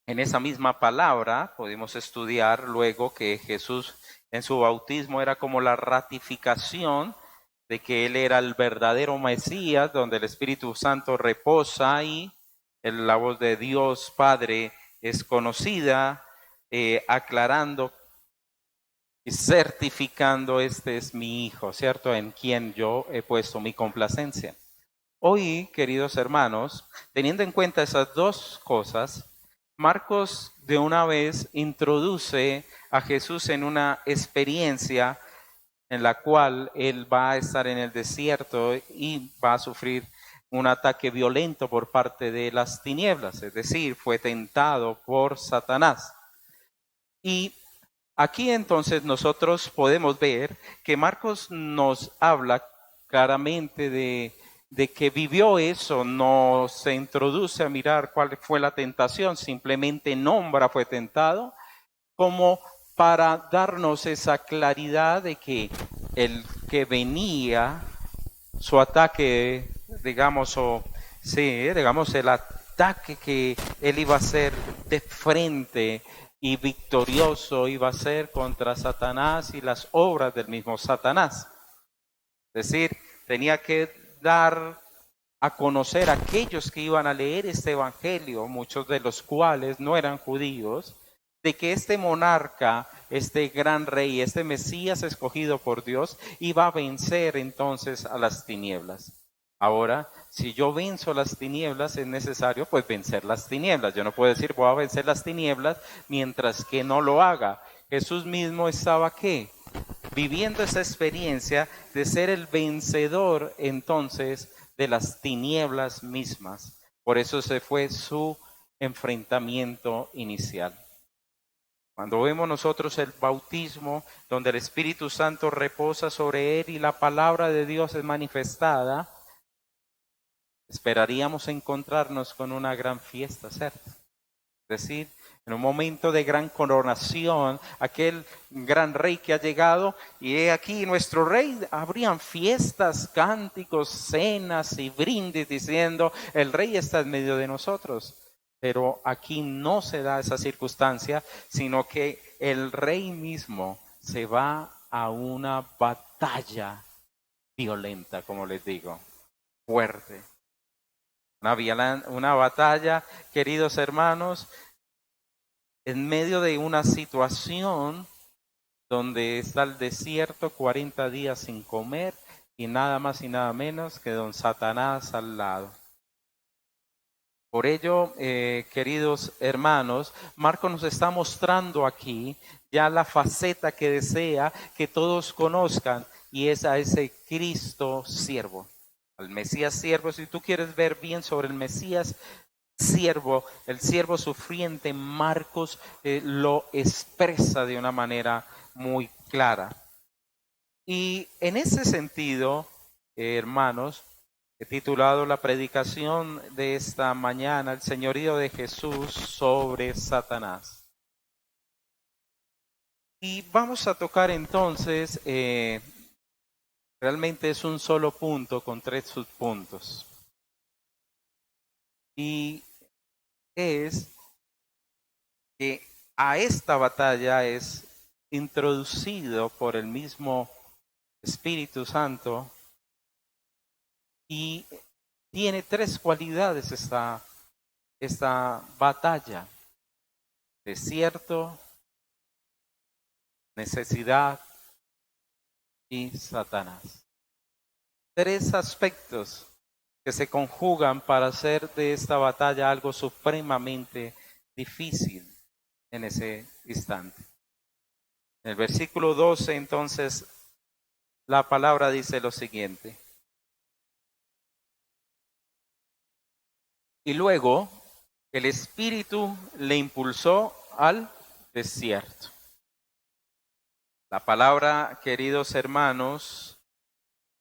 En esa misma palabra podemos estudiar luego que Jesús en su bautismo era como la ratificación de que Él era el verdadero Mesías, donde el Espíritu Santo reposa y la voz de Dios Padre es conocida, aclarando y certificando: este es mi Hijo, ¿cierto? En quien yo he puesto mi complacencia. Hoy, queridos hermanos, teniendo en cuenta esas dos cosas, Marcos de una vez introduce a Jesús en una experiencia en la cual él va a estar en el desierto y va a sufrir un ataque violento por parte de las tinieblas, es decir, fue tentado por Satanás. Y aquí entonces nosotros podemos ver que Marcos nos habla claramente de que vivió eso, no se introduce a mirar cuál fue la tentación, simplemente nombra fue tentado, como para darnos esa claridad de que el que venía, su ataque, digamos, sí, digamos, el ataque que él iba a hacer de frente y victorioso iba a ser contra Satanás y las obras del mismo Satanás. Es decir, tenía que dar a conocer a aquellos que iban a leer este evangelio, muchos de los cuales no eran judíos, de que este monarca, este gran rey, este Mesías escogido por Dios, iba a vencer entonces a las tinieblas. Ahora, si yo venzo las tinieblas, es necesario pues vencer las tinieblas. Yo no puedo decir voy a vencer las tinieblas mientras que no lo haga. Jesús mismo estaba ¿qué? Viviendo esa experiencia de ser el vencedor entonces de las tinieblas mismas. Por eso se fue su enfrentamiento inicial. Cuando vemos nosotros el bautismo, donde el Espíritu Santo reposa sobre él y la palabra de Dios es manifestada, esperaríamos encontrarnos con una gran fiesta, ¿cierto? Es decir, en un momento de gran coronación, aquel gran rey que ha llegado, y he aquí nuestro rey, habrían fiestas, cánticos, cenas y brindis diciendo, el rey está en medio de nosotros. Pero aquí no se da esa circunstancia, sino que el rey mismo se va a una batalla violenta, como les digo, fuerte. Una batalla, queridos hermanos, en medio de una situación donde está el desierto, 40 días sin comer y nada más y nada menos que don Satanás al lado. Por ello, queridos hermanos, Marco nos está mostrando aquí ya la faceta que desea que todos conozcan, y es a ese Cristo siervo, al Mesías siervo. Si tú quieres ver bien sobre el Mesías siervo, el siervo sufriente, Marcos lo expresa de una manera muy clara. Y en ese sentido, hermanos, he titulado la predicación de esta mañana, el señorío de Jesús sobre Satanás. Y vamos a tocar entonces, realmente es un solo punto con 3 subpuntos. Y es que a esta batalla es introducido por el mismo Espíritu Santo y tiene 3 cualidades esta batalla: desierto, necesidad y Satanás. 3 aspectos que se conjugan para hacer de esta batalla algo supremamente difícil en ese instante. En el versículo 12, entonces, la palabra dice lo siguiente: y luego el Espíritu le impulsó al desierto. La palabra, queridos hermanos,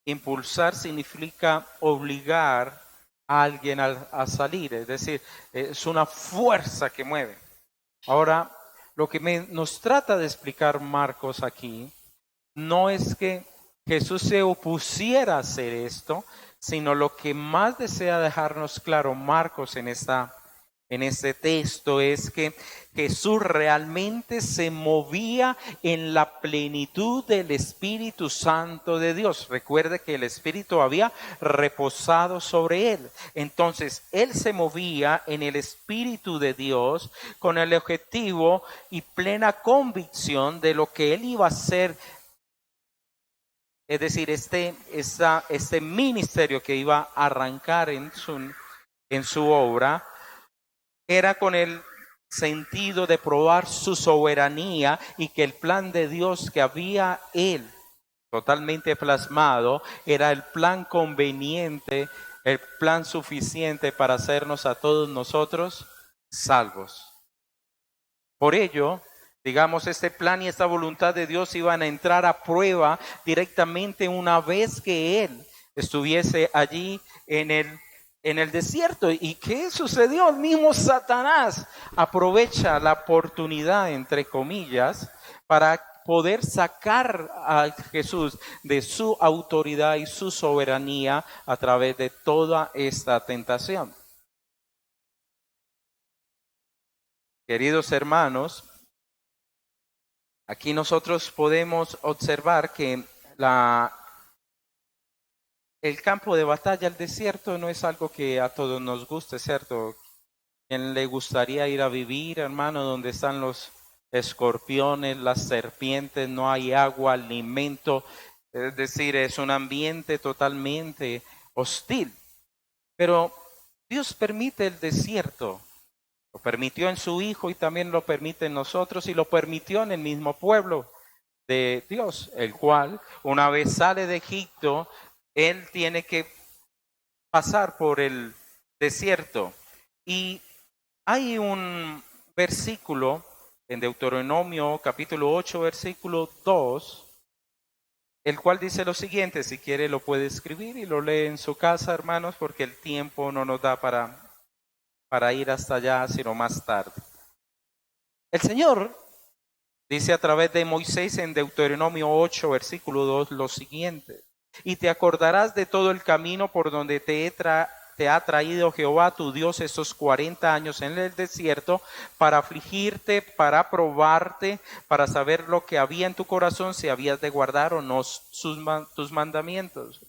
impulsar significa obligar a alguien a salir, es decir, es una fuerza que mueve. Ahora, lo que nos trata de explicar Marcos aquí no es que Jesús se opusiera a hacer esto, sino lo que más desea dejarnos claro Marcos en en este texto es que Jesús realmente se movía en la plenitud del Espíritu Santo de Dios. Recuerde que el Espíritu había reposado sobre él. Entonces, él se movía en el Espíritu de Dios con el objetivo y plena convicción de lo que él iba a hacer. Es decir, este ministerio que iba a arrancar en su obra era con el sentido de probar su soberanía y que el plan de Dios que había él totalmente plasmado era el plan conveniente, el plan suficiente para hacernos a todos nosotros salvos. Por ello, digamos, este plan y esta voluntad de Dios iban a entrar a prueba directamente una vez que él estuviese allí en el desierto. ¿Y qué sucedió? El mismo Satanás aprovecha la oportunidad, entre comillas, para poder sacar a Jesús de su autoridad y su soberanía a través de toda esta tentación. Queridos hermanos, aquí nosotros podemos observar que el campo de batalla, el desierto, no es algo que a todos nos guste, ¿cierto? ¿Quién le gustaría ir a vivir, hermano, donde están los escorpiones, las serpientes, no hay agua, alimento? Es decir, es un ambiente totalmente hostil. Pero Dios permite el desierto. Lo permitió en su Hijo y también lo permite en nosotros y lo permitió en el mismo pueblo de Dios, el cual una vez sale de Egipto, él tiene que pasar por el desierto. Y hay un versículo en Deuteronomio capítulo 8, versículo 2, el cual dice lo siguiente, si quiere lo puede escribir y lo lee en su casa, hermanos, porque el tiempo no nos da para ir hasta allá, sino más tarde. El Señor dice a través de Moisés en Deuteronomio 8, versículo 2, lo siguiente: y te acordarás de todo el camino por donde te ha traído Jehová tu Dios estos 40 años en el desierto, para afligirte, para probarte, para saber lo que había en tu corazón, si habías de guardar o no sus mandamientos,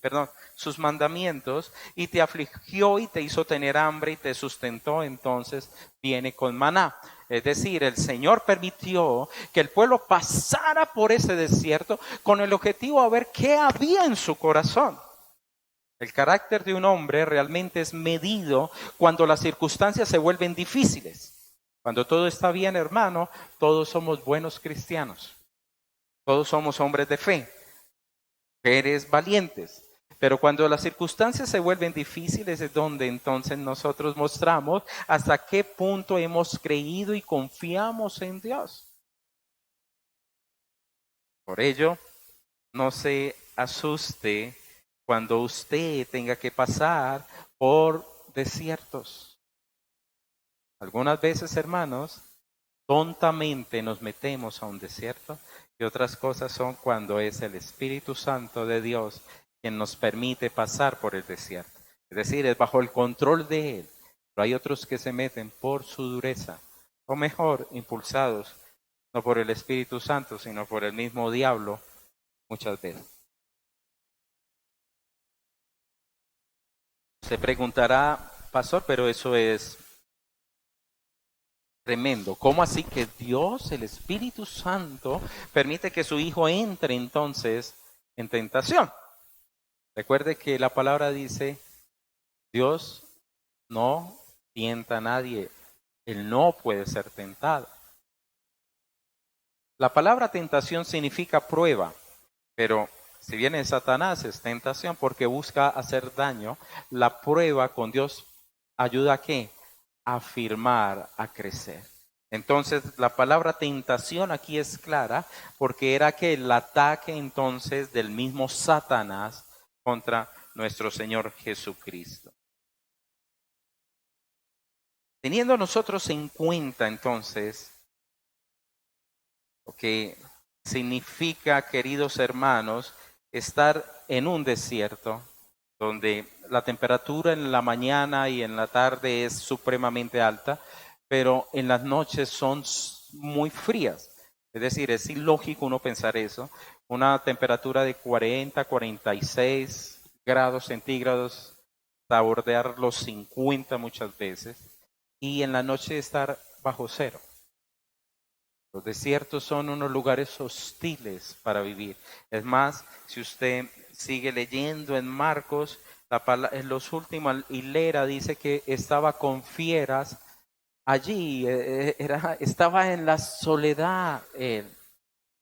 y te afligió y te hizo tener hambre y te sustentó, entonces viene con maná. Es decir, el Señor permitió que el pueblo pasara por ese desierto con el objetivo de ver qué había en su corazón. El carácter de un hombre realmente es medido cuando las circunstancias se vuelven difíciles. Cuando todo está bien, hermano, todos somos buenos cristianos. Todos somos hombres de fe, mujeres valientes. Pero cuando las circunstancias se vuelven difíciles es donde entonces nosotros mostramos hasta qué punto hemos creído y confiamos en Dios. Por ello, no se asuste cuando usted tenga que pasar por desiertos. Algunas veces, hermanos, tontamente nos metemos a un desierto y otras cosas son cuando es el Espíritu Santo de Dios quien nos permite pasar por el desierto. Es decir, es bajo el control de Él. Pero hay otros que se meten por su dureza, o mejor, impulsados, no por el Espíritu Santo, sino por el mismo diablo, muchas veces. Se preguntará, pastor, pero eso es tremendo. ¿Cómo así que Dios, el Espíritu Santo, permite que su Hijo entre entonces en tentación? Recuerde que la palabra dice, Dios no tienta a nadie. Él no puede ser tentado. La palabra tentación significa prueba, pero si viene Satanás es tentación porque busca hacer daño. La prueba con Dios ayuda a ¿qué? A afirmar, a crecer. Entonces la palabra tentación aquí es clara porque era que el ataque entonces del mismo Satanás contra nuestro Señor Jesucristo. Teniendo nosotros en cuenta entonces lo que significa, queridos hermanos, estar en un desierto donde la temperatura en la mañana y en la tarde es supremamente alta, pero en las noches son muy frías. Es decir, es ilógico uno pensar eso. Una temperatura de 40, 46 grados centígrados, hasta bordear los 50 muchas veces, y en la noche estar bajo cero. Los desiertos son unos lugares hostiles para vivir. Es más, si usted sigue leyendo en Marcos, en los últimos hilera dice que estaba con fieras allí, estaba en la soledad él.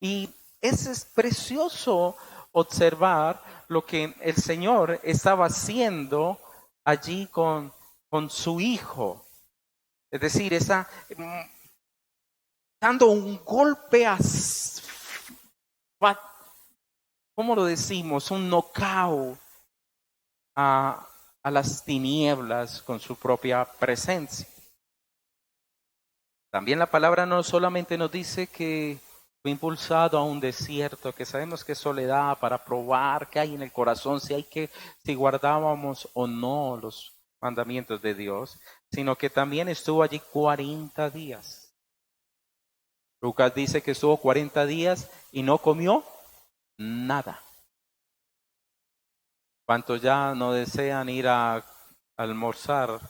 Y es precioso observar lo que el Señor estaba haciendo allí con su hijo. Es decir, dando un golpe ¿cómo lo decimos? Un knockout a las tinieblas con su propia presencia. También la palabra no solamente nos dice que fue impulsado a un desierto, que sabemos que es soledad, para probar qué hay en el corazón, si guardábamos o no los mandamientos de Dios, sino que también estuvo allí 40 días. Lucas dice que estuvo 40 días y no comió nada. ¿Cuántos ya no desean ir a almorzar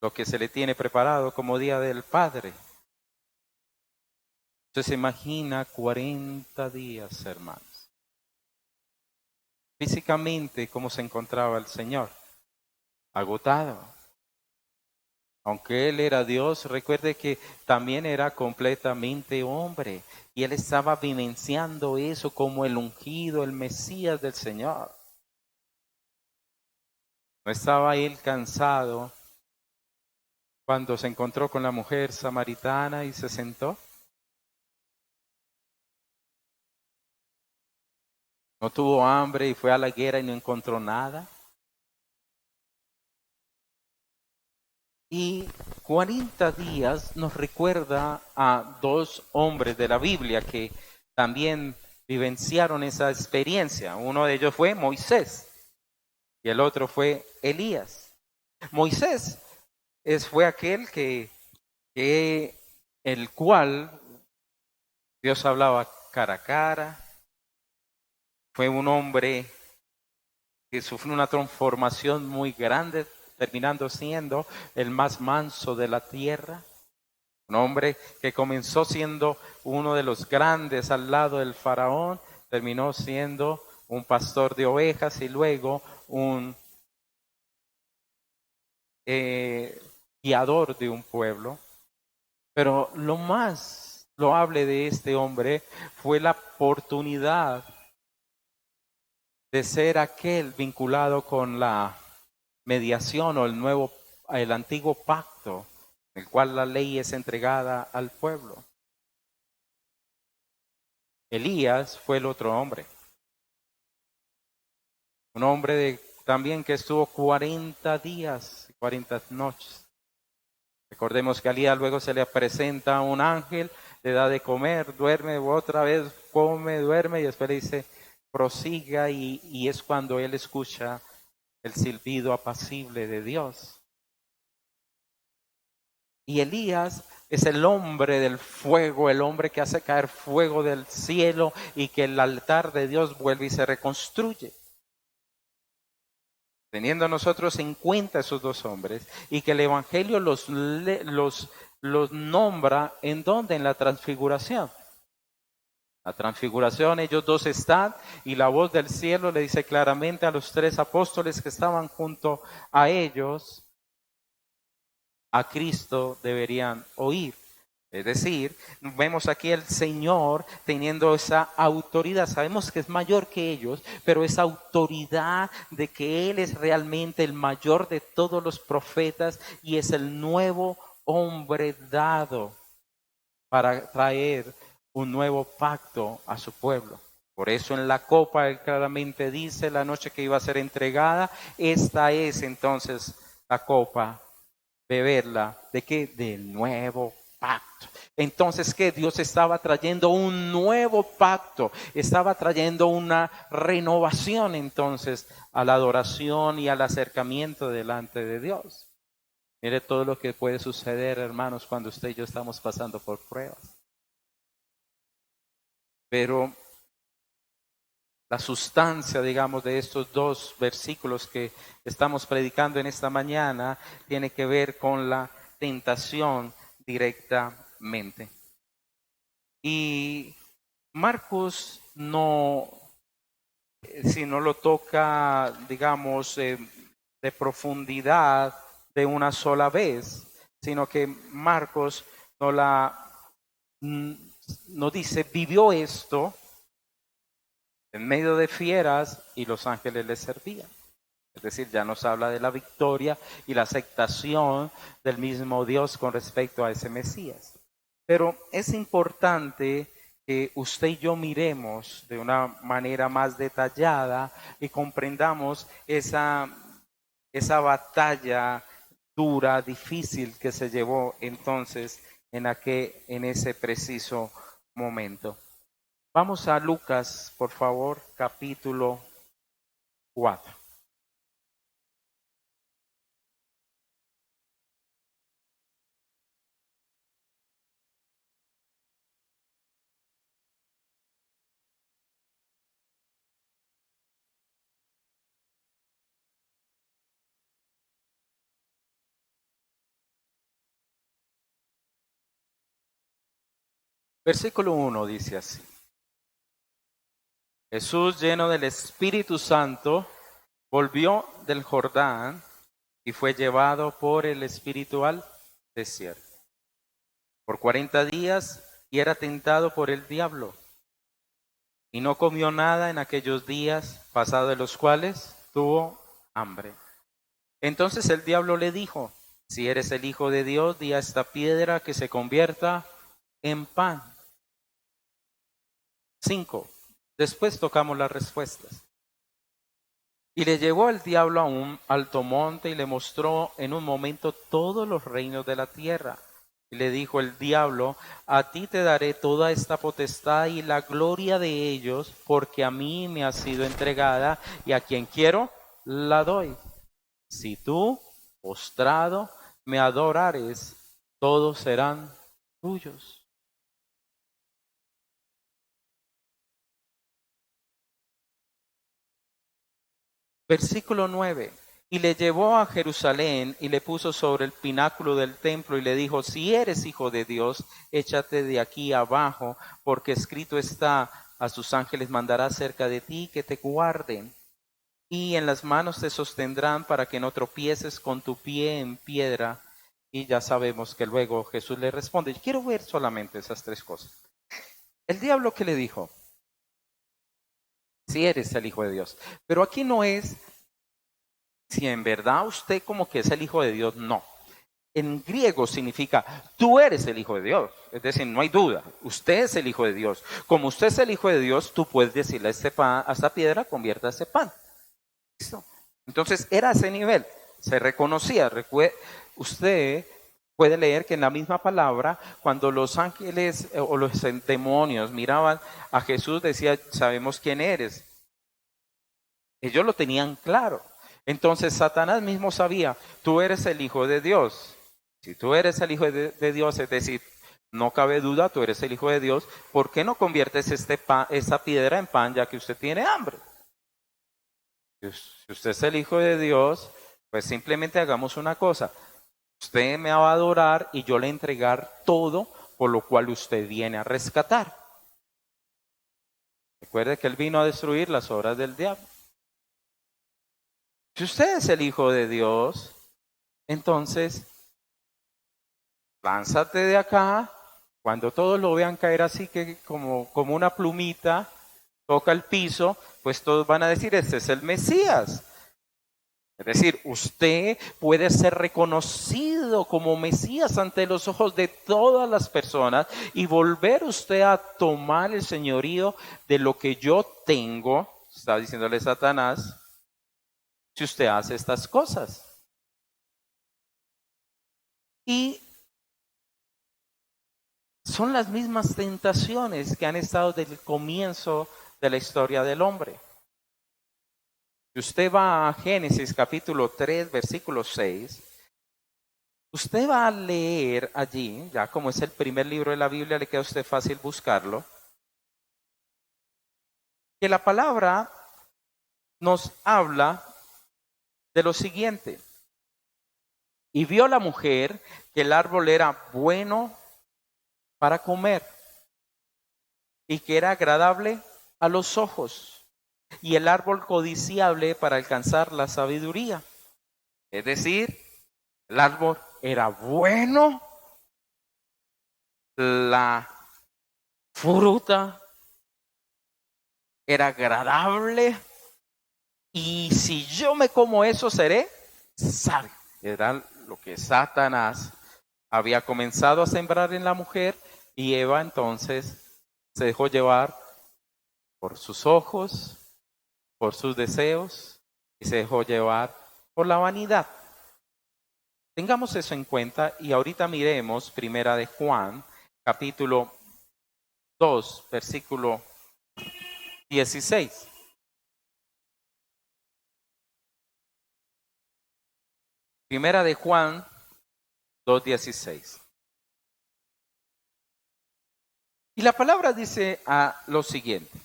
lo que se le tiene preparado como Día del Padre? Entonces se imagina 40 días, hermanos. Físicamente, ¿cómo se encontraba el Señor? Agotado. Aunque Él era Dios, recuerde que también era completamente hombre. Y Él estaba vivenciando eso como el ungido, el Mesías del Señor. ¿No estaba Él cansado cuando se encontró con la mujer samaritana y se sentó? ¿No tuvo hambre y fue a la guerra y no encontró nada? Y 40 días nos recuerda a dos hombres de la Biblia que también vivenciaron esa experiencia. Uno de ellos fue Moisés y el otro fue Elías. Moisés fue aquel el cual Dios hablaba cara a cara. Fue un hombre que sufrió una transformación muy grande, terminando siendo el más manso de la tierra. Un hombre que comenzó siendo uno de los grandes al lado del faraón, terminó siendo un pastor de ovejas y luego un guiador de un pueblo. Pero lo más loable de este hombre fue la oportunidad de ser aquel vinculado con la mediación o el antiguo pacto, en el cual la ley es entregada al pueblo. Elías fue el otro hombre. Un hombre también que estuvo 40 días y 40 noches. Recordemos que a Elías luego se le presenta un ángel, le da de comer, duerme, otra vez come, duerme y después le dice, prosiga y es cuando él escucha el silbido apacible de Dios. Y Elías es el hombre del fuego, el hombre que hace caer fuego del cielo y que el altar de Dios vuelve y se reconstruye. Teniendo nosotros en cuenta esos dos hombres y que el Evangelio los nombra en donde, en la transfiguración. La transfiguración, ellos dos están y la voz del cielo le dice claramente a los tres apóstoles que estaban junto a ellos, a Cristo deberían oír. Es decir, vemos aquí el Señor teniendo esa autoridad. Sabemos que es mayor que ellos, pero esa autoridad de que Él es realmente el mayor de todos los profetas y es el nuevo hombre dado para traer un nuevo pacto a su pueblo. Por eso en la copa Él claramente dice la noche que iba a ser entregada, esta es entonces la copa, beberla, ¿de qué? Del nuevo pacto. Entonces, ¿qué? Dios estaba trayendo un nuevo pacto, estaba trayendo una renovación entonces a la adoración y al acercamiento delante de Dios. Mire todo lo que puede suceder, hermanos, cuando usted y yo estamos pasando por pruebas. Pero la sustancia, digamos, de estos dos versículos que estamos predicando en esta mañana tiene que ver con la tentación directamente. Y Marcos no, si no lo toca, digamos, de profundidad de una sola vez, sino que Marcos no dice, vivió esto en medio de fieras y los ángeles le servían. Es decir, ya nos habla de la victoria y la aceptación del mismo Dios con respecto a ese Mesías. Pero es importante que usted y yo miremos de una manera más detallada y comprendamos esa batalla dura, difícil que se llevó entonces en ese preciso momento. Vamos a Lucas, por favor, capítulo 4. Versículo 1 dice así. Jesús, lleno del Espíritu Santo, volvió del Jordán y fue llevado por el Espíritu al desierto. Por 40 días y era tentado por el diablo. Y no comió nada en aquellos días, pasados de los cuales tuvo hambre. Entonces el diablo le dijo, si eres el Hijo de Dios, di a esta piedra que se convierta en pan. 5. Después tocamos las respuestas. Y le llevó el diablo a un alto monte y le mostró en un momento todos los reinos de la tierra. Y le dijo el diablo, a ti te daré toda esta potestad y la gloria de ellos, porque a mí me ha sido entregada y a quien quiero la doy. Si tú, postrado, me adorares, todos serán tuyos. Versículo 9. Y le llevó a Jerusalén y le puso sobre el pináculo del templo y le dijo, si eres hijo de Dios, échate de aquí abajo, porque escrito está, a sus ángeles mandará cerca de ti que te guarden. Y en las manos te sostendrán para que no tropieces con tu pie en piedra. Y ya sabemos que luego Jesús le responde. Quiero ver solamente esas tres cosas. El diablo que le dijo, si eres el hijo de Dios. Pero aquí no es si en verdad usted como que es el hijo de Dios, no. En griego significa, tú eres el hijo de Dios. Es decir, no hay duda, usted es el hijo de Dios. Como usted es el hijo de Dios, tú puedes decirle a esta piedra, conviértase en pan. ¿Listo? Entonces era ese nivel, se reconocía. Usted puede leer que en la misma palabra, cuando los ángeles o los demonios miraban a Jesús, decía, sabemos quién eres. Ellos lo tenían claro. Entonces Satanás mismo sabía, tú eres el Hijo de Dios. Si tú eres el Hijo de Dios, es decir, no cabe duda, tú eres el Hijo de Dios, ¿por qué no conviertes esta piedra en pan ya que usted tiene hambre? Si usted es el Hijo de Dios, pues simplemente hagamos una cosa. Usted me va a adorar y yo le entregar todo por lo cual usted viene a rescatar. Recuerde que Él vino a destruir las obras del diablo. Si usted es el Hijo de Dios, entonces lánzate de acá. Cuando todos lo vean caer así que como una plumita, toca el piso, pues todos van a decir, este es el Mesías. Es decir, usted puede ser reconocido como Mesías ante los ojos de todas las personas y volver usted a tomar el señorío de lo que yo tengo, está diciéndole Satanás, si usted hace estas cosas. Y son las mismas tentaciones que han estado desde el comienzo de la historia del hombre. Si usted va a Génesis capítulo 3, versículo 6, Usted va a leer allí, ya como es el primer libro de la Biblia, le queda a usted fácil buscarlo, que la palabra nos habla de lo siguiente. Y vio la mujer que el árbol era bueno para comer y que era agradable a los ojos y el árbol codiciable para alcanzar la sabiduría. Es decir, el árbol era bueno, la fruta era agradable y si yo me como eso seré sabio. Era lo que Satanás había comenzado a sembrar en la mujer y Eva entonces se dejó llevar por sus ojos, por sus deseos y se dejó llevar por la vanidad. Tengamos eso en cuenta y ahorita miremos Primera de Juan, capítulo 2, versículo 16. Primera de Juan 2:16. Y la palabra dice a lo siguiente: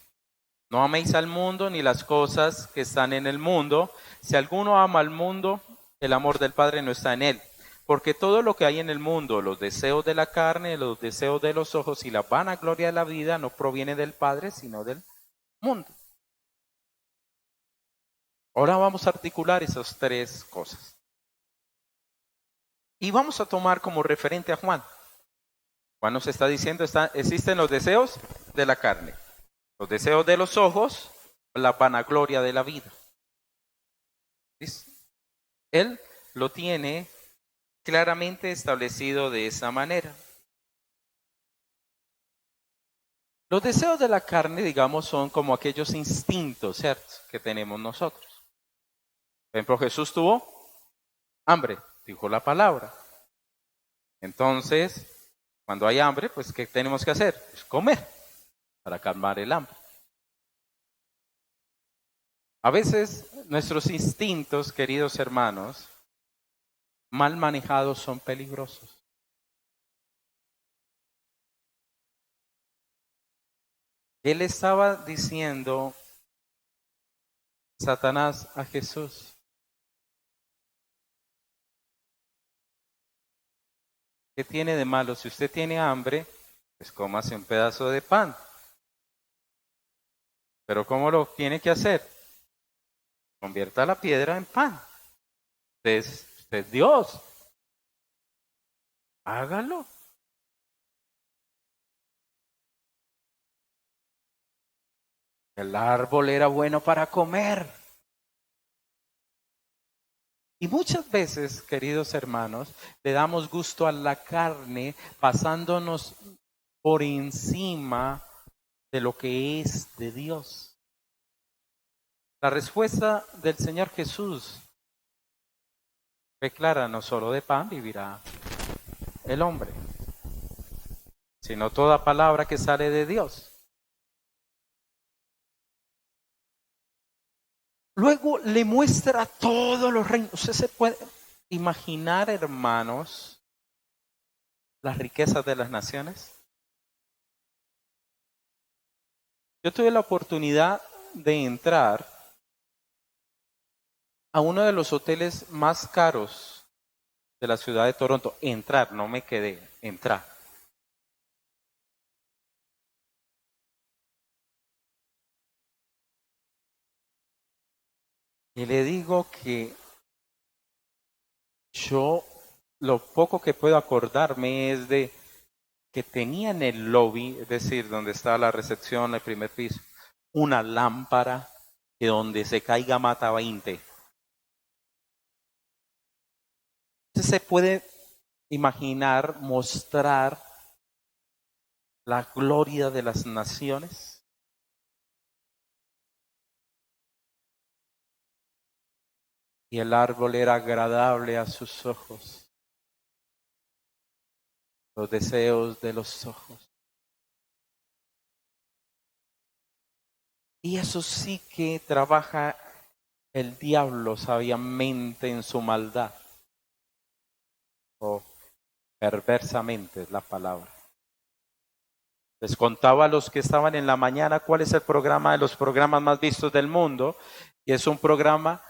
no améis al mundo ni las cosas que están en el mundo. Si alguno ama al mundo, el amor del Padre no está en él. Porque todo lo que hay en el mundo, los deseos de la carne, los deseos de los ojos y la vanagloria de la vida, no proviene del Padre, sino del mundo. Ahora vamos a articular esas tres cosas. Y vamos a tomar como referente a Juan. Juan nos está diciendo, existen los deseos de la carne, los deseos de los ojos, la vanagloria de la vida. ¿Listo? Él lo tiene claramente establecido de esa manera. Los deseos de la carne, digamos, son como aquellos instintos, ¿cierto?, que tenemos nosotros. Por ejemplo, Jesús tuvo hambre, dijo la palabra. Entonces, cuando hay hambre, pues, ¿qué tenemos que hacer? Pues comer, para calmar el hambre. A veces, nuestros instintos, queridos hermanos, mal manejados son peligrosos. Él estaba diciendo, Satanás, a Jesús: ¿qué tiene de malo? Si usted tiene hambre, pues cómase un pedazo de pan. Pero ¿cómo lo tiene que hacer? Convierta la piedra en pan. Usted es Dios. Hágalo. El árbol era bueno para comer. Y muchas veces, queridos hermanos, le damos gusto a la carne pasándonos por encima de lo que es de Dios. La respuesta del Señor Jesús fue clara: no solo de pan vivirá el hombre, sino toda palabra que sale de Dios. Luego le muestra todos los reinos. Usted se puede imaginar, hermanos, las riquezas de las naciones. Yo tuve la oportunidad de entrar a uno de los hoteles más caros de la ciudad de Toronto. Entrar, no me quedé, entrar. Y le digo que yo lo poco que puedo acordarme es de que tenía en el lobby, es decir, donde está la recepción, el primer piso, una lámpara que donde se caiga mata 20. Usted se puede imaginar, mostrar la gloria de las naciones. Y el árbol era agradable a sus ojos, los deseos de los ojos. Y eso sí que trabaja el diablo sabiamente en su maldad. o perversamente es la palabra. Les contaba a los que estaban en la mañana cuál es el programa de los programas más vistos del mundo, y es un programa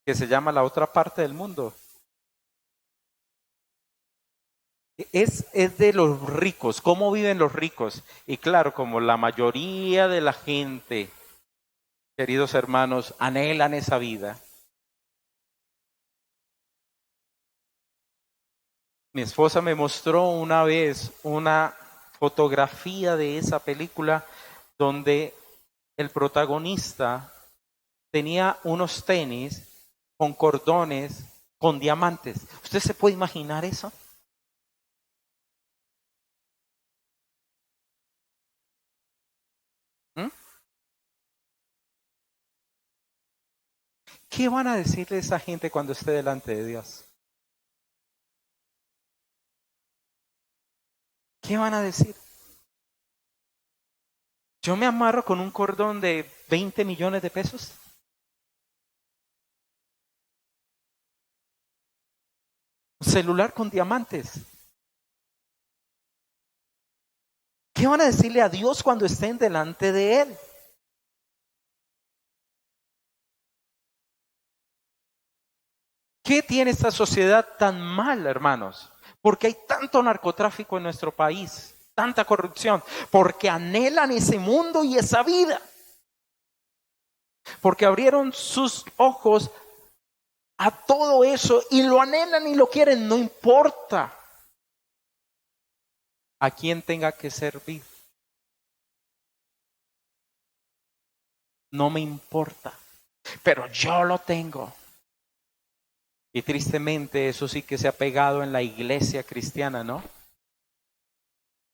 que se llama La Otra Parte del Mundo. Es de los ricos, cómo viven los ricos. Y claro, como la mayoría de la gente, queridos hermanos, anhelan esa vida. Mi esposa me mostró una vez una fotografía de esa película donde el protagonista tenía unos tenis con cordones, con diamantes. ¿Usted se puede imaginar eso? ¿Mm? ¿Qué van a decirle a esa gente cuando esté delante de Dios? ¿Qué van a decir? Yo me amarro con un cordón de 20 millones de pesos. Un celular con diamantes. ¿Qué van a decirle a Dios cuando estén delante de Él? ¿Qué tiene esta sociedad tan mal, hermanos? Porque hay tanto narcotráfico en nuestro país, tanta corrupción, porque anhelan ese mundo y esa vida, porque abrieron sus ojos a todo eso y lo anhelan y lo quieren, no importa a quién tenga que servir, no me importa, pero yo lo tengo. Y tristemente eso sí que se ha pegado en la iglesia cristiana, ¿no?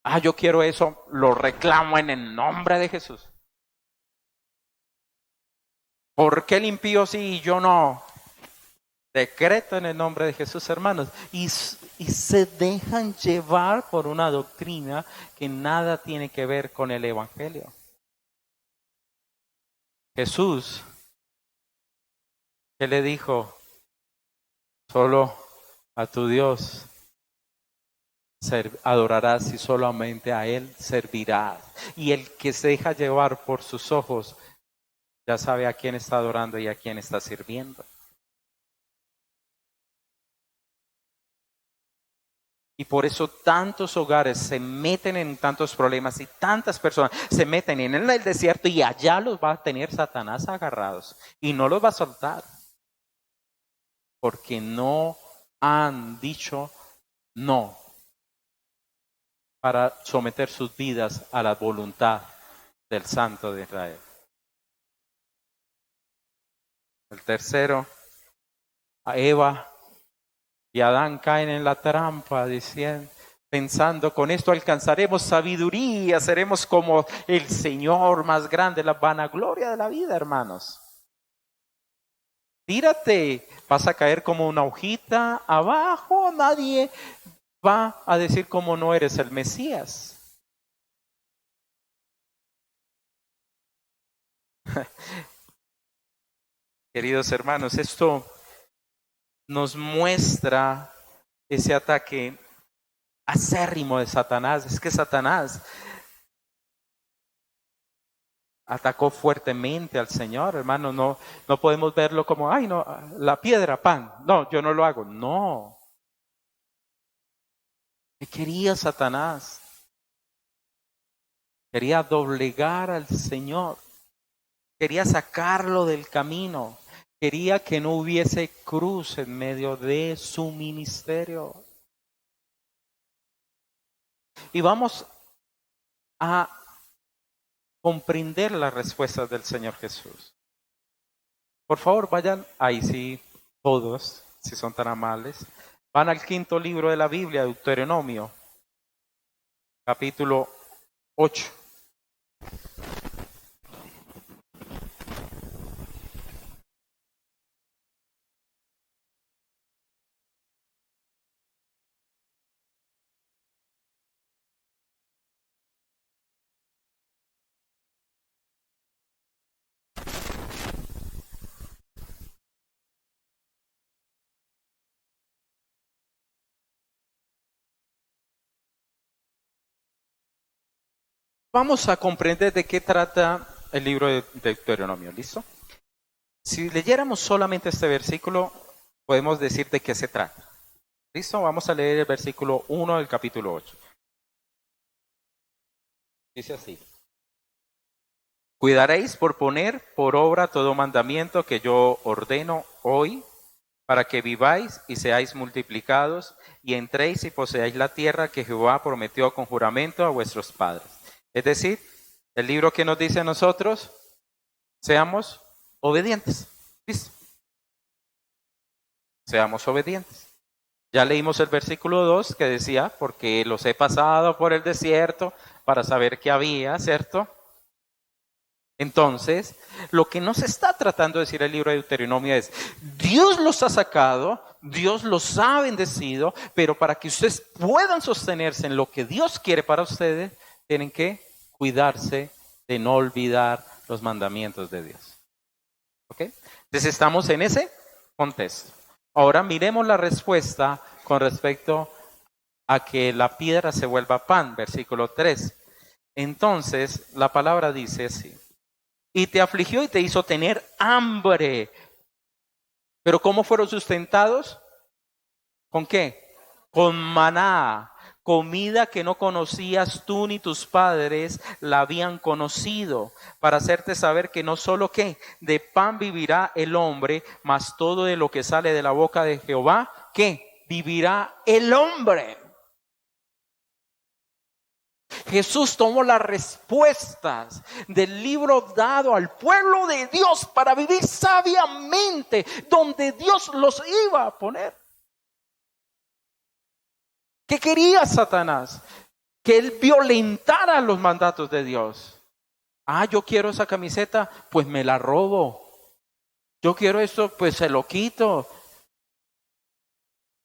Ah, yo quiero eso, lo reclamo en el nombre de Jesús. ¿Por qué el impío sí y yo no? Decreto en el nombre de Jesús, hermanos. Y se dejan llevar por una doctrina que nada tiene que ver con el Evangelio. Jesús, ¿qué le dijo? Solo a tu Dios adorarás y solamente a Él servirás. Y el que se deja llevar por sus ojos ya sabe a quién está adorando y a quién está sirviendo. Y por eso tantos hogares se meten en tantos problemas y tantas personas se meten en el desierto y allá los va a tener Satanás agarrados y no los va a soltar porque no han dicho no para someter sus vidas a la voluntad del Santo de Israel. El tercero, a Eva y Adán caen en la trampa diciendo, pensando, con esto alcanzaremos sabiduría, seremos como el Señor más grande, la vanagloria de la vida, hermanos. Tírate, vas a caer como una hojita abajo, nadie va a decir cómo no eres el Mesías. Queridos hermanos, esto nos muestra ese ataque acérrimo de Satanás. Es que Satanás atacó fuertemente al Señor, hermano. No podemos verlo como, ay, no, la piedra, pan. No, yo no lo hago. No. ¿Qué quería Satanás? Quería doblegar al Señor. Quería sacarlo del camino. Quería que no hubiese cruz en medio de su ministerio. Y vamos a comprender las respuestas del Señor Jesús. Por favor, vayan, ahí sí, todos, si son tan amables, van al quinto libro de la Biblia, Deuteronomio, capítulo 8. vamos a comprender de qué trata el libro de Deuteronomio, ¿listo? Si leyéramos solamente este versículo, podemos decir de qué se trata. ¿Listo? Vamos a leer el versículo 1 del capítulo 8. Dice así: cuidaréis por poner por obra todo mandamiento que yo ordeno hoy, para que viváis y seáis multiplicados, y entréis y poseáis la tierra que Jehová prometió con juramento a vuestros padres. Es decir, el libro que nos dice a nosotros, seamos obedientes. ¿Listo? Seamos obedientes. Ya leímos el versículo 2 que decía, porque los he pasado por el desierto para saber qué había, ¿cierto? Entonces, lo que nos está tratando de decir el libro de Deuteronomio es, Dios los ha sacado, Dios los ha bendecido, pero para que ustedes puedan sostenerse en lo que Dios quiere para ustedes, tienen que cuidarse de no olvidar los mandamientos de Dios. ¿Ok? Entonces estamos en ese contexto. Ahora miremos la respuesta con respecto a que la piedra se vuelva pan, versículo 3. Entonces, la palabra dice así: y te afligió y te hizo tener hambre. ¿Pero cómo fueron sustentados? ¿Con qué? Con maná, comida que no conocías tú ni tus padres la habían conocido, para hacerte saber que no solo ¿qué? De pan vivirá el hombre, mas todo de lo que sale de la boca de Jehová, ¿qué? Vivirá el hombre. Jesús tomó las respuestas del libro dado al pueblo de Dios para vivir sabiamente donde Dios los iba a poner. ¿Qué quería Satanás? Que él violentara los mandatos de Dios. Ah, yo quiero esa camiseta, pues me la robo. Yo quiero esto, pues se lo quito.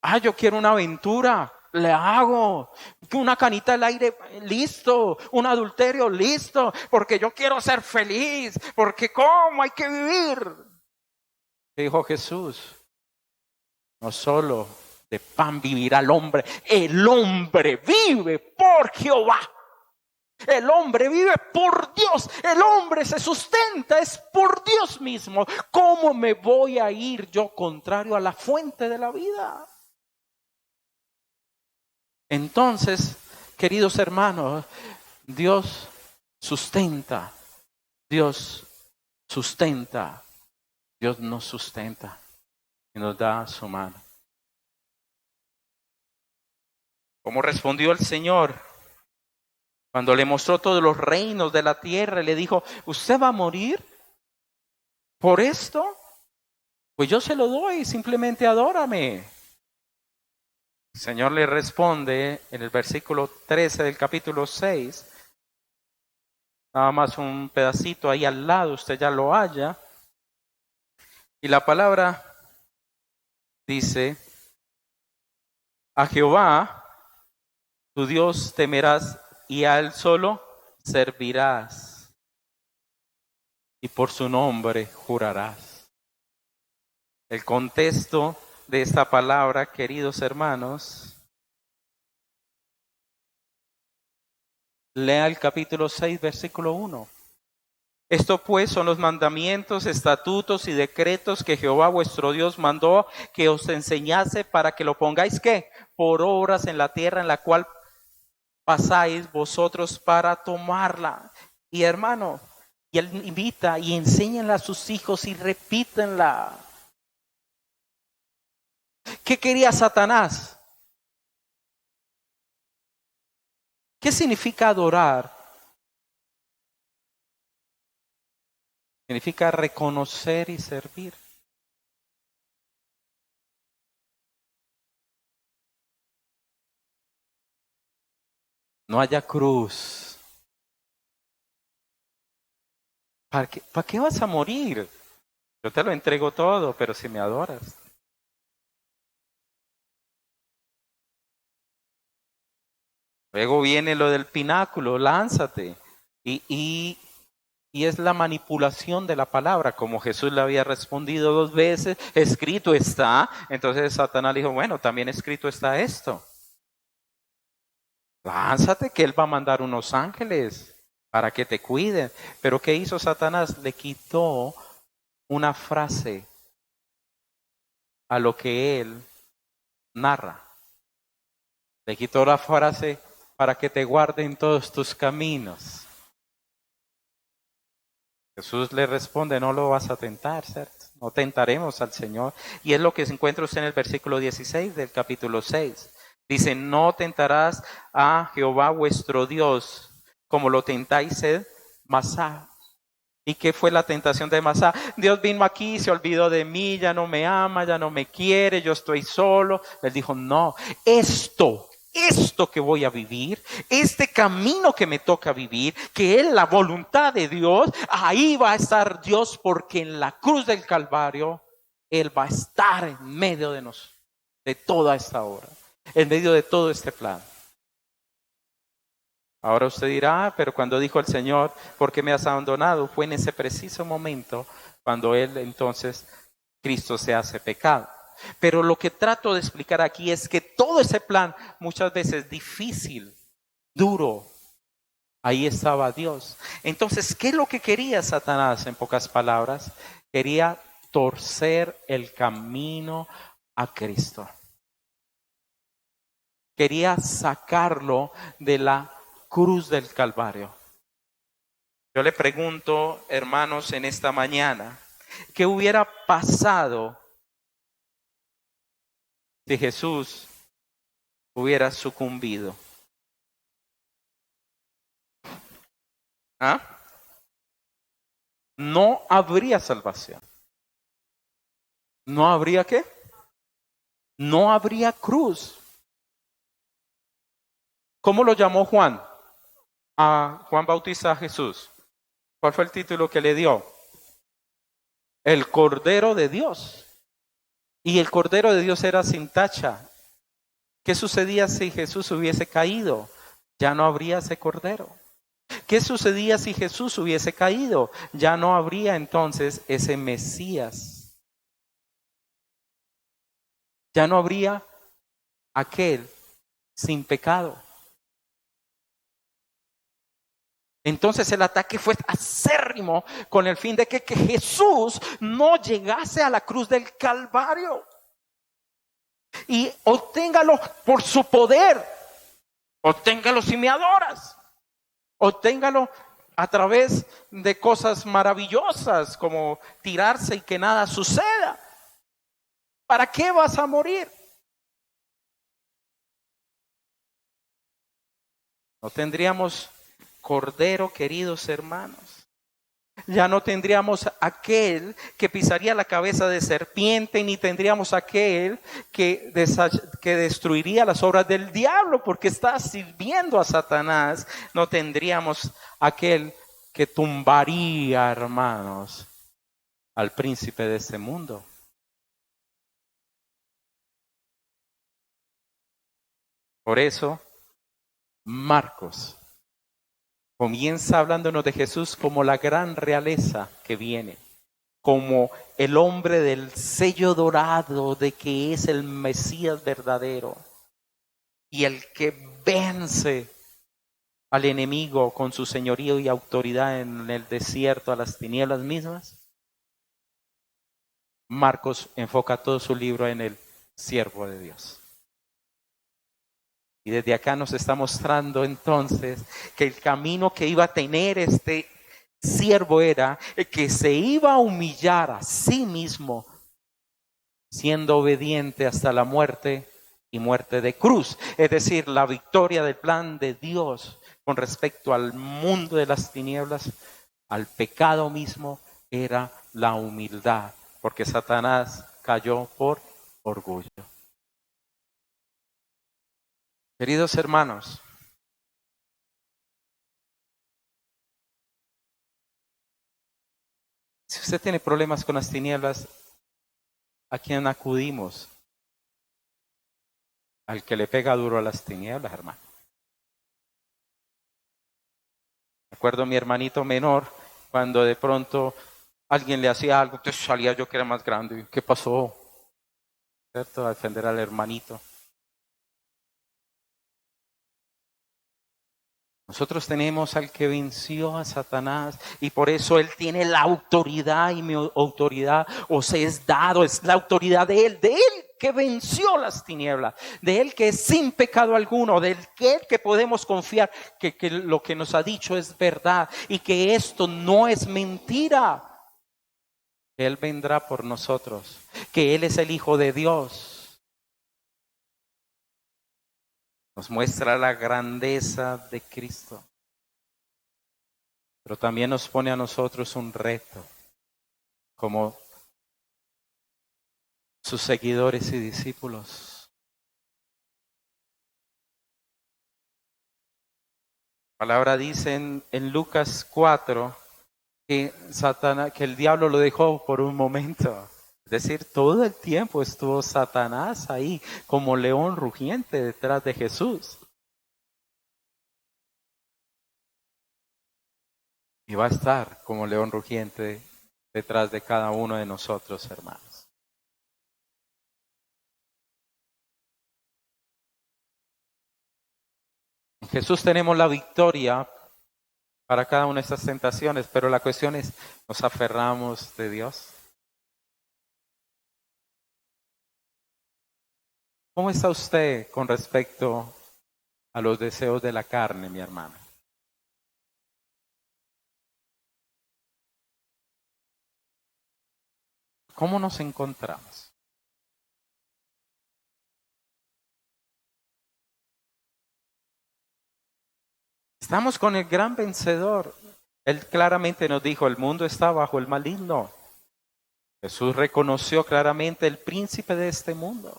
Ah, yo quiero una aventura, le hago. Una canita al aire, listo. Un adulterio, listo. Porque yo quiero ser feliz. Porque ¿cómo hay que vivir? Dijo Jesús: no solo de pan vivirá el hombre vive por Jehová. El hombre vive por Dios. El hombre se sustenta, es por Dios mismo. ¿Cómo me voy a ir yo contrario a la fuente de la vida? Entonces, queridos hermanos, Dios sustenta, Dios sustenta, Dios nos sustenta y nos da su mano. ¿Cómo respondió el Señor? Cuando le mostró todos los reinos de la tierra, le dijo: ¿usted va a morir por esto? Pues yo se lo doy, simplemente adórame. El Señor le responde en el versículo 13 del capítulo 6, nada más un pedacito ahí al lado, usted ya lo halla. Y la palabra dice: a Jehová, tu Dios, temerás y a Él solo servirás. Y por su nombre jurarás. El contexto de esta palabra, queridos hermanos, lea el capítulo 6, versículo 1. Esto pues son los mandamientos, estatutos y decretos que Jehová vuestro Dios mandó que os enseñase para que lo pongáis ¿qué? Por obras en la tierra en la cual pasáis vosotros para tomarla. Y hermano, y él invita y enséñenla a sus hijos y repítenla. ¿Qué quería Satanás? ¿Qué significa adorar? Significa reconocer y servir. No haya cruz. ¿Para qué vas a morir? Yo te lo entrego todo, pero si me adoras. Luego viene lo del pináculo, lánzate. Y es la manipulación de la palabra, como Jesús le había respondido 2 veces, escrito está. Entonces Satanás dijo: bueno, también escrito está esto. Lánzate, que Él va a mandar unos ángeles. para que te cuiden. Pero ¿qué hizo Satanás? Le quitó una frase a lo que él narra. Le quitó la frase para que te guarden todos tus caminos. Jesús le responde, no lo vas a tentar, ¿cierto? No tentaremos al Señor. Y es lo que se encuentra usted en el versículo 16 del capítulo 6. Dice, no tentarás a Jehová vuestro Dios como lo tentáis en Masá. ¿Y qué fue la tentación de Masá? Dios vino aquí, se olvidó de mí, ya no me ama, ya no me quiere, yo estoy solo. Él dijo, no, esto que voy a vivir, este camino que me toca vivir, que es la voluntad de Dios, ahí va a estar Dios, porque en la cruz del Calvario, Él va a estar en medio de nosotros, de toda esta obra, en medio de todo este plan. Ahora usted dirá, pero cuando dijo el Señor, ¿por qué me has abandonado? Fue en ese preciso momento cuando Él entonces, Cristo se hace pecado. Pero lo que trato de explicar aquí es que todo ese plan, muchas veces difícil, duro, ahí estaba Dios. Entonces, ¿qué es lo que quería Satanás en pocas palabras? Quería torcer el camino a Cristo. Quería sacarlo de la cruz del Calvario. Yo le pregunto, hermanos, en esta mañana, ¿qué hubiera pasado si Jesús hubiera sucumbido? ¿Ah? No habría salvación. ¿No habría qué? No habría cruz. ¿Cómo lo llamó Juan? A Juan Bautista a Jesús. ¿Cuál fue el título que le dio? El Cordero de Dios. Y el Cordero de Dios era sin tacha. ¿Qué sucedía si Jesús hubiese caído? Ya no habría ese Cordero. ¿Qué sucedía si Jesús hubiese caído? Ya no habría entonces ese Mesías. Ya no habría aquel sin pecado. Entonces el ataque fue acérrimo con el fin de que Jesús no llegase a la cruz del Calvario. Y obténgalo por su poder. Obténgalo si me adoras. Obténgalo a través de cosas maravillosas como tirarse y que nada suceda. ¿Para qué vas a morir? No tendríamos Cordero, queridos hermanos. Ya no tendríamos aquel que pisaría la cabeza de serpiente, ni tendríamos aquel que destruiría las obras del diablo porque está sirviendo a Satanás. No tendríamos aquel que tumbaría, hermanos, al príncipe de este mundo. Por eso, Marcos comienza hablándonos de Jesús como la gran realeza que viene, como el hombre del sello dorado de que es el Mesías verdadero y el que vence al enemigo con su señorío y autoridad en el desierto a las tinieblas mismas. Marcos enfoca todo su libro en el siervo de Dios. Y desde acá nos está mostrando entonces que el camino que iba a tener este siervo era que se iba a humillar a sí mismo, siendo obediente hasta la muerte y muerte de cruz. Es decir, la victoria del plan de Dios con respecto al mundo de las tinieblas, al pecado mismo, era la humildad, porque Satanás cayó por orgullo. Queridos hermanos, si usted tiene problemas con las tinieblas, ¿a quién acudimos? Al que le pega duro a las tinieblas, hermano. Recuerdo a mi hermanito menor, cuando de pronto alguien le hacía algo, entonces salía yo que era más grande. ¿Qué pasó? ¿Cierto? A defender al hermanito. Nosotros tenemos al que venció a Satanás y por eso Él tiene la autoridad y mi autoridad os es dado, es la autoridad de Él que venció las tinieblas, de Él que es sin pecado alguno, de Él que podemos confiar que lo que nos ha dicho es verdad y que esto no es mentira. Él vendrá por nosotros, que Él es el Hijo de Dios. Nos muestra la grandeza de Cristo, pero también nos pone a nosotros un reto como sus seguidores y discípulos. La palabra dice en Lucas 4 que Satanás, que el diablo lo dejó por un momento. Es decir, todo el tiempo estuvo Satanás ahí como león rugiente detrás de Jesús. Y va a estar como león rugiente detrás de cada uno de nosotros, hermanos. En Jesús tenemos la victoria para cada una de estas tentaciones, pero la cuestión es, ¿nos aferramos de Dios? ¿Cómo está usted con respecto a los deseos de la carne, mi hermano? ¿Cómo nos encontramos? Estamos con el gran vencedor. Él claramente nos dijo, el mundo está bajo el maligno. Jesús reconoció claramente el príncipe de este mundo.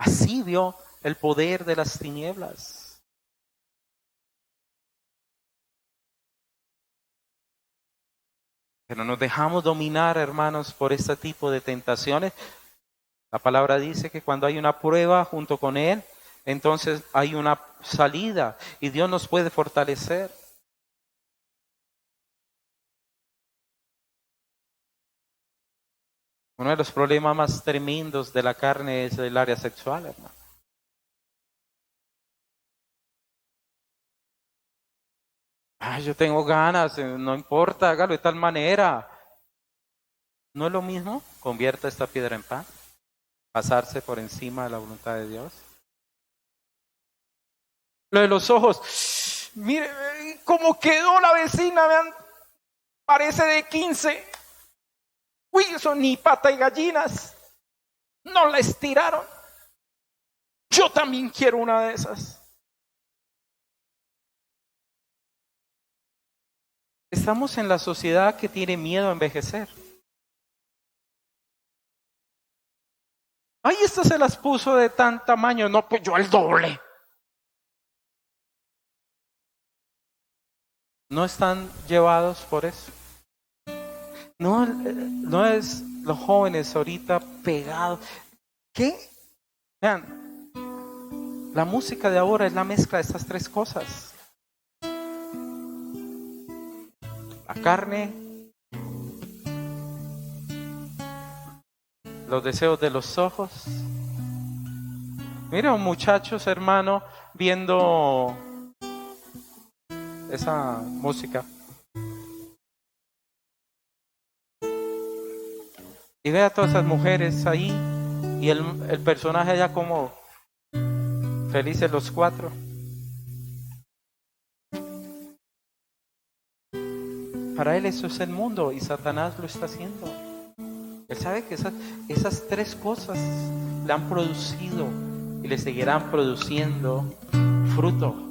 Así vio el poder de las tinieblas. Pero nos dejamos dominar, hermanos, por este tipo de tentaciones. La palabra dice que cuando hay una prueba junto con Él, entonces hay una salida y Dios nos puede fortalecer. Uno de los problemas más tremendos de la carne es el área sexual, hermano. Ay, yo tengo ganas, no importa, hágalo de tal manera. ¿No es lo mismo? Convierta esta piedra en pan, pasarse por encima de la voluntad de Dios. Lo de los ojos, mire cómo quedó la vecina, vean, parece de 15. Uy, eso ni pata y gallinas. No la estiraron. Yo también quiero una de esas. Estamos en la sociedad que tiene miedo a envejecer. Ay, esta se las puso de tan tamaño. No, pues yo el doble. ¿No están llevados por eso? No es los jóvenes ahorita pegados. ¿Qué? Vean, la música de ahora es la mezcla de estas tres cosas. La carne, los deseos de los ojos. Mira, muchachos, hermano, viendo esa música. Y ve a todas esas mujeres ahí y el personaje ya como felices los cuatro. Para él eso es el mundo y Satanás lo está haciendo. Él sabe que esas tres cosas le han producido y le seguirán produciendo fruto.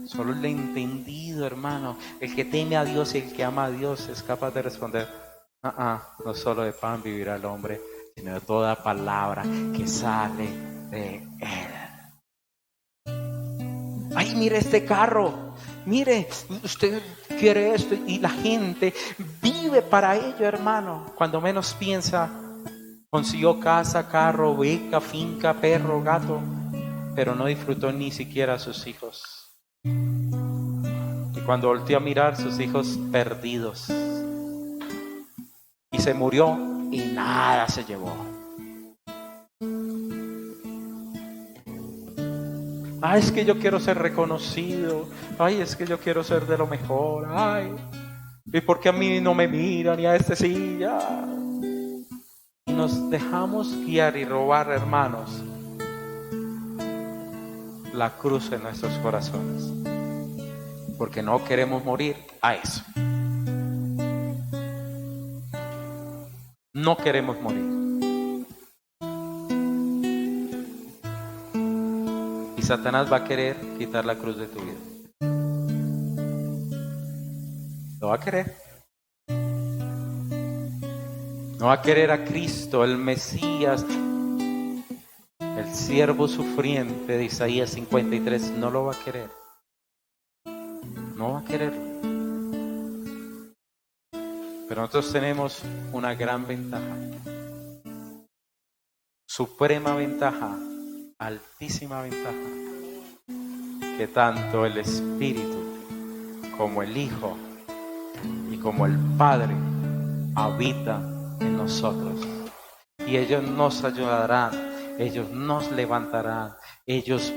Solo el entendido, hermano, el que teme a Dios y el que ama a Dios es capaz de responder, no solo de pan vivirá el hombre, sino de toda palabra que sale de Él. Ay, mire este carro, mire, usted quiere esto y la gente vive para ello, hermano. Cuando menos piensa, consiguió casa, carro, beca, finca, perro, gato, pero no disfrutó ni siquiera a sus hijos. Y cuando volteó a mirar, sus hijos perdidos. Y se murió y nada se llevó. Ay, es que yo quiero ser reconocido. Ay, es que yo quiero ser de lo mejor. Ay, ¿y por qué a mí no me miran y a este sí? Ya. Y nos dejamos guiar y robar, hermanos, la cruz en nuestros corazones. Porque no queremos morir a eso. No queremos morir. Y Satanás va a querer quitar la cruz de tu vida. Lo va a querer. No va a querer a Cristo, el Mesías, el siervo sufriente de Isaías 53. No lo va a querer. No va a querer. Pero nosotros tenemos una gran ventaja. Suprema ventaja. Altísima ventaja. Que tanto el Espíritu como el Hijo y como el Padre habitan en nosotros. Y ellos nos ayudarán, ellos nos levantarán, ellos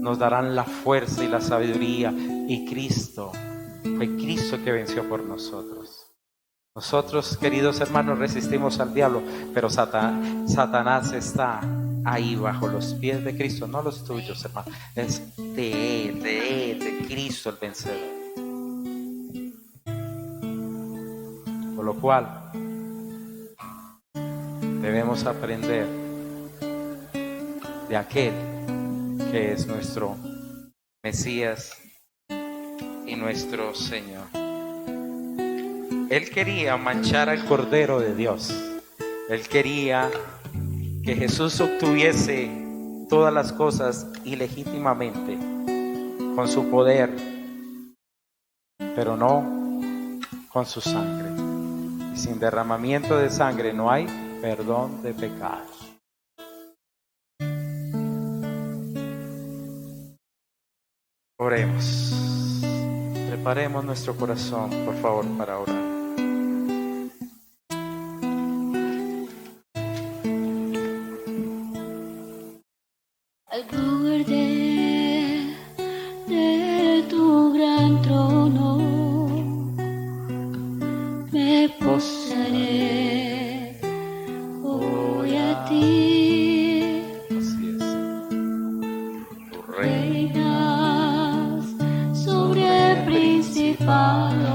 nos darán la fuerza y la sabiduría. Y Cristo, fue Cristo que venció por nosotros. Nosotros, queridos hermanos, resistimos al diablo, pero Satanás está ahí bajo los pies de Cristo, no los tuyos, hermano. Es de Él, de Cristo el vencedor. Por lo cual, debemos aprender de aquel que es nuestro Mesías y nuestro Señor. Él quería manchar al Cordero de Dios. Él quería que Jesús obtuviese todas las cosas ilegítimamente con su poder, pero no con su sangre. Y sin derramamiento de sangre no hay perdón de pecados. Oremos. Preparemos nuestro corazón, por favor, para orar. Al poder de tu gran trono me postraré hoy a ti. Así es. Tu reino. Reinas sobre principados.